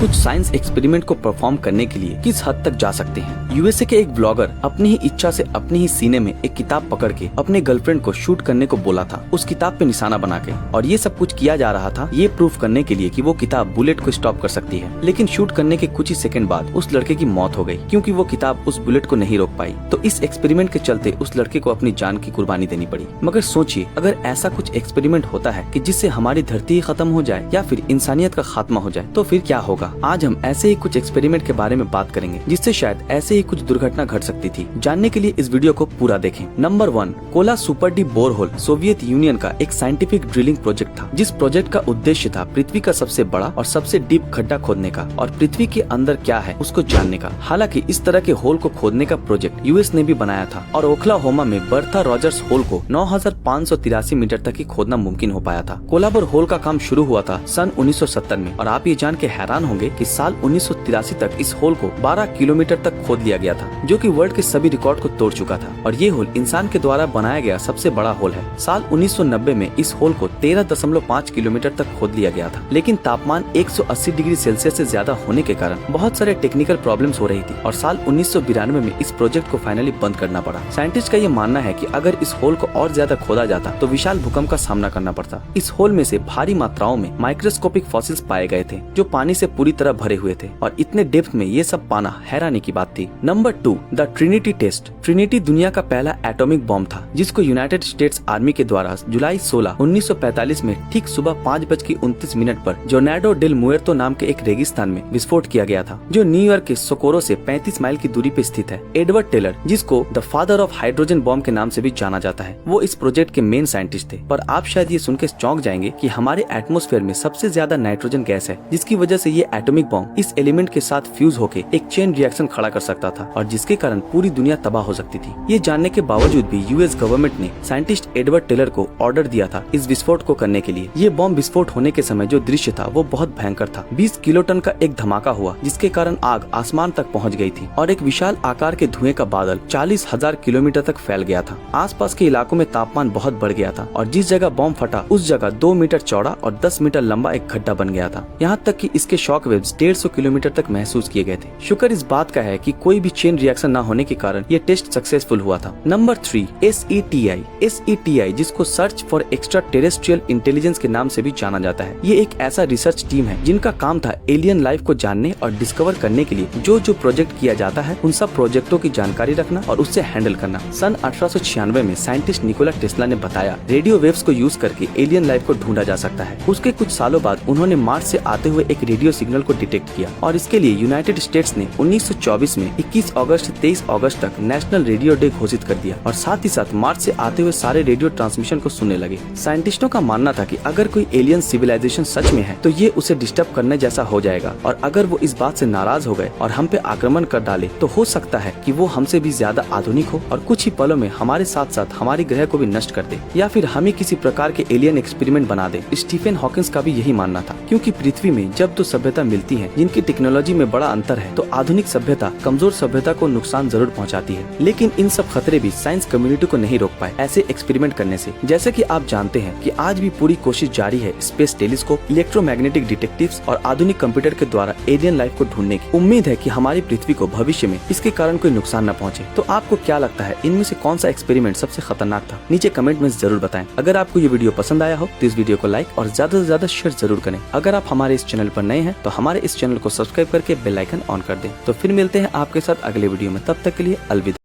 कुछ science experiment को perform करने के लिए किस हद तक जा सकते हैं। यूएसए के एक ब्लॉगर अपनी ही इच्छा से अपने ही सीने में एक किताब पकड़ के अपने गर्लफ्रेंड को शूट करने को बोला था, उस किताब पे निशाना बना के। और ये सब कुछ किया जा रहा था ये प्रूफ करने के लिए कि वो किताब बुलेट को स्टॉप कर सकती है। लेकिन शूट करने के कुछ ही सेकंड बाद उस लड़के की मौत हो गई, क्योंकि वो किताब उस बुलेट को नहीं रोक पाई। तो इस एक्सपेरिमेंट के चलते उस लड़के को अपनी जान की कुर्बानी देनी पड़ी। मगर सोचिए, अगर ऐसा कुछ एक्सपेरिमेंट होता है कि जिससे हमारी धरती ही खत्म हो जाए या फिर इंसानियत का खात्मा हो जाए, तो फिर क्या होगा। आज हम ऐसे ही कुछ एक्सपेरिमेंट के बारे में बात करेंगे जिससे शायद ऐसे ही कुछ दुर्घटना घट सकती थी। जानने के लिए इस वीडियो को पूरा देखें। Number 1, Kola super deep borehole Soviet union का एक साइंटिफिक ड्रिलिंग प्रोजेक्ट था, जिस प्रोजेक्ट का उद्देश्य था पृथ्वी का सबसे बड़ा और सबसे डीप खड्डा खोदने का और पृथ्वी के अंदर क्या है उसको जानने का। हालांकि इस तरह के होल को खोदने का प्रोजेक्ट यूएस ने भी बनाया था और ओक्लाहोमा में बर्था रॉजर्स होल को 9583 मीटर तक ही खोदना मुमकिन हो पाया था। कोलाबर होल का काम शुरू हुआ था सन 1970 में और आप ये जान के हैरान होंगे कि साल 1983 तक इस होल को 12 किलोमीटर तक खोद लिया गया था, जो कि वर्ल्ड के सभी रिकॉर्ड को तोड़ चुका था। और ये होल इंसान के द्वारा बनाया गया सबसे बड़ा होल है। साल 1990 में इस होल को 13.5 किलोमीटर तक खोद लिया गया था, लेकिन तापमान 180 डिग्री सेल्सियस से ज्यादा होने के कारण बहुत सारे टेक्निकल प्रॉब्लम्स हो रही थी और साल 1992 में इस प्रोजेक्ट को फाइनली बंद करना पड़ा। साइंटिस्ट का ये मानना है कि अगर इस होल को और ज्यादा खोदा जाता तो विशाल भूकंप का सामना करना पड़ता। इस होल में से भारी मात्राओं में माइक्रोस्कोपिक फॉसिल्स पाए गए थे जो पानी से पूरी तरह भरे हुए थे और इतने डेप्थ में ये सब पाना हैरानी की बात थी। Number 2, the trinity test. Trinity दुनिया का पहला एटॉमिक बॉम्ब था जिसको यूनाइटेड स्टेट्स आर्मी के द्वारा जुलाई 16, 1945 में ठीक सुबह 5:29 पर जोर्नाडो डेल मुएर्तो नाम के एक रेगिस्तान में विस्फोट किया गया था, जो न्यूयॉर्क के सोकोरो से 35 माइल की दूरी पे स्थित है। एडवर्ड टेलर, जिसको the father of hydrogen bomb के नाम से भी जाना जाता है, वो इस प्रोजेक्ट के मेन साइंटिस्ट थे। पर आप शायद ये सुन के चौंक जाएंगे कि हमारे एटमॉस्फेयर में सबसे ज्यादा नाइट्रोजन गैस है, जिसकी वजह से ये एटॉमिक बॉम्ब इस एलिमेंट के साथ फ्यूज होके एक चेन रिएक्शन खड़ा कर सकता था और जिसके कारण पूरी दुनिया तबाह हो सकती थी। ये जानने के बावजूद भी यूएस गवर्नमेंट ने साइंटिस्ट एडवर्ड टेलर को ऑर्डर दिया था इस विस्फोट को करने के लिए। ये बॉम्ब विस्फोट होने के समय जो दृश्य था वो बहुत भयंकर था। 20 किलोटन का एक धमाका हुआ जिसके कारण आग आसमान तक पहुंच गई थी और एक विशाल आकार के धुएं का बादल 40,000 किलोमीटर तक फैल गया था। आसपास के इलाकों में तापमान बहुत बढ़ गया था और जिस जगह बॉम्ब फटा उस जगह 2 मीटर चौड़ा और 10 मीटर लंबा एक गड्ढा बन गया था। यहाँ तक कि इसके शॉक वेव्स 150 किलोमीटर तक महसूस किए गए थे। शुक्र इस बात का है कि कोई भी चेन रिएक्शन न होने के कारण ये टेस्ट सक्सेसफुल हुआ था। नंबर 3, SETI, जिसको search for extra terrestrial intelligence के नाम से भी जाना जाता है। ये एक ऐसा रिसर्च टीम है जिनका काम था एलियन लाइफ को जानने और डिस्कवर करने के लिए जो प्रोजेक्ट किया जाता है उन सब प्रोजेक्टों की जानकारी रखना और उससे हैंडल करना। सन 1896 में साइंटिस्ट निकोला टेस्ला ने बताया रेडियो वेव्स को यूज करके एलियन लाइफ को ढूंढा जा सकता है। उसके कुछ सालों बाद उन्होंने मार्स से आते हुए एक रेडियो सिग्नल को डिटेक्ट किया और इसके लिए यूनाइटेड स्टेट्स ने 1924 में 21 अगस्त से 23 अगस्त तक नेशनल रेडियो डे घोषित कर दिया और साथ ही साथ मार्स से आते हुए सारे रेडियो ट्रांसमिशन को सुनने लगे। साइंटिस्टों का मानना था कि अगर कोई एलियन सिविलाइजेशन सच में है तो ये उसे डिस्टर्ब करने जैसा हो जाएगा और अगर वो इस बात से नाराज हो गए और हम पे आक्रमण कर डाले तो हो सकता है कि वो हमसे भी ज्यादा आधुनिक हो और कुछ ही पलों में हमारे साथ साथ हमारे ग्रह को भी नष्ट कर दे या फिर हमें किसी प्रकार के एलियन एक्सपेरिमेंट बना दे। स्टीफन हॉकिंस का भी यही मानना था, क्योंकि पृथ्वी में जब दो सभ्यता मिलती है जिनकी टेक्नोलॉजी में बड़ा अंतर है तो आधुनिक सभ्यता कमजोर सभ्यता को नुकसान जरूर पहुंचाती है। लेकिन इन सब खतरे भी साइंस कम्युनिटी को नहीं रोक पाए ऐसे एक्सपेरिमेंट करने से। जैसे कि आप जानते हैं कि आज भी पूरी कोशिश जारी है स्पेस टेलीस्कोप, इलेक्ट्रोमैग्नेटिक डिटेक्टिव्स और आधुनिक कंप्यूटर के द्वारा एलियन लाइफ को ढूंढने की। उम्मीद है कि हमारी पृथ्वी को भविष्य में इसके कारण कोई नुकसान न पहुंचे। तो आपको क्या लगता है इनमें से कौन सा एक्सपेरिमेंट सबसे खतरनाक था? नीचे कमेंट में जरूर बताएं। अगर आपको ये वीडियो पसंद आया हो तो इस वीडियो को लाइक और ज्यादा से ज्यादा शेयर जरूर करें। अगर आप हमारे इस चैनल पर नए हैं तो हमारे इस चैनल को सब्सक्राइब करके बेल आइकन ऑन कर दें। तो फिर मिलते हैं आपके साथ अगले वीडियो में, तब तक के लिए अलविदा।